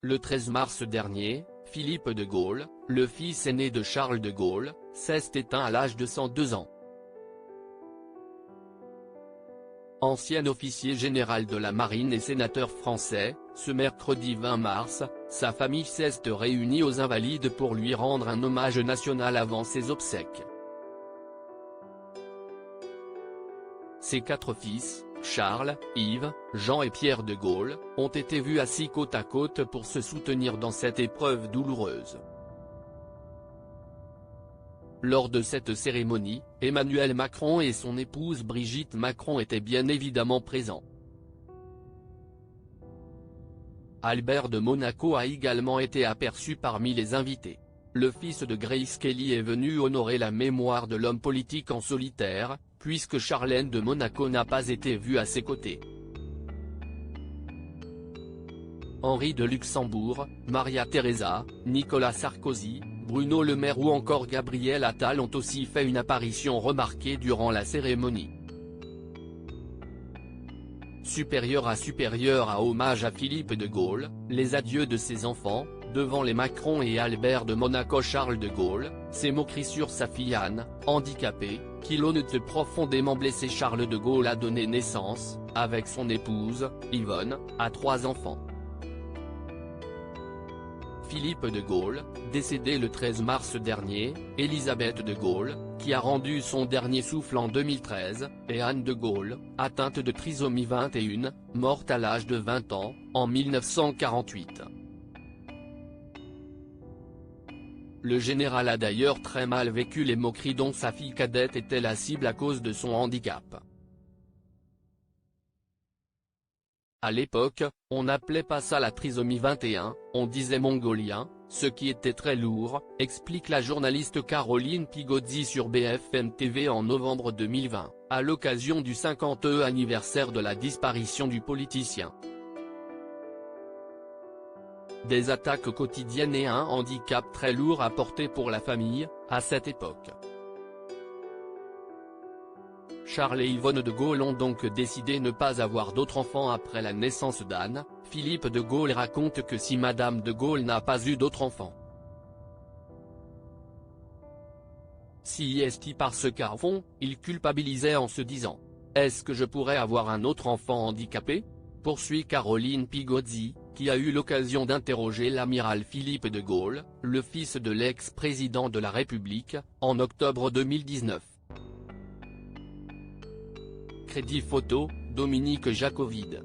Le 13 mars dernier, Philippe de Gaulle, le fils aîné de Charles de Gaulle, s'est éteint à l'âge de 102 ans. Ancien officier général de la marine et sénateur français, ce mercredi 20 mars, sa famille s'est réunie aux Invalides pour lui rendre un hommage national avant ses obsèques. Ses 4 fils, Charles, Yves, Jean et Pierre de Gaulle, ont été vus assis côte à côte pour se soutenir dans cette épreuve douloureuse. Lors de cette cérémonie, Emmanuel Macron et son épouse Brigitte Macron étaient bien évidemment présents. Albert de Monaco a également été aperçu parmi les invités. Le fils de Grace Kelly est venu honorer la mémoire de l'homme politique en solitaire, puisque Charlène de Monaco n'a pas été vue à ses côtés. Henri de Luxembourg, Maria Teresa, Nicolas Sarkozy, Bruno Le Maire ou encore Gabriel Attal ont aussi fait une apparition remarquée durant la cérémonie. Supérieur à hommage à Philippe de Gaulle, les adieux de ses enfants, devant les Macron et Albert de Monaco. Charles de Gaulle s'est moqué sur sa fille Anne, handicapée, qui l'honnête profondément blessé. Charles de Gaulle a donné naissance, avec son épouse, Yvonne, à 3 enfants. Philippe de Gaulle, décédé le 13 mars dernier, Élisabeth de Gaulle, qui a rendu son dernier souffle en 2013, et Anne de Gaulle, atteinte de trisomie 21, morte à l'âge de 20 ans, en 1948. Le général a d'ailleurs très mal vécu les moqueries dont sa fille cadette était la cible à cause de son handicap. À l'époque, on n'appelait pas ça la trisomie 21, on disait mongolien, ce qui était très lourd, explique la journaliste Caroline Pigozzi sur BFM TV en novembre 2020, à l'occasion du 50e anniversaire de la disparition du politicien. Des attaques quotidiennes et un handicap très lourd à porter pour la famille, à cette époque. Charles et Yvonne de Gaulle ont donc décidé ne pas avoir d'autres enfants après la naissance d'Anne. Philippe de Gaulle raconte que si Madame de Gaulle n'a pas eu d'autres enfants, c'est parce qu'à fond, il culpabilisait en se disant « Est-ce que je pourrais avoir un autre enfant handicapé ?» poursuit Caroline Pigozzi, qui a eu l'occasion d'interroger l'amiral Philippe de Gaulle, le fils de l'ex-président de la République, en octobre 2019. Crédit photo, Dominique Jacovide.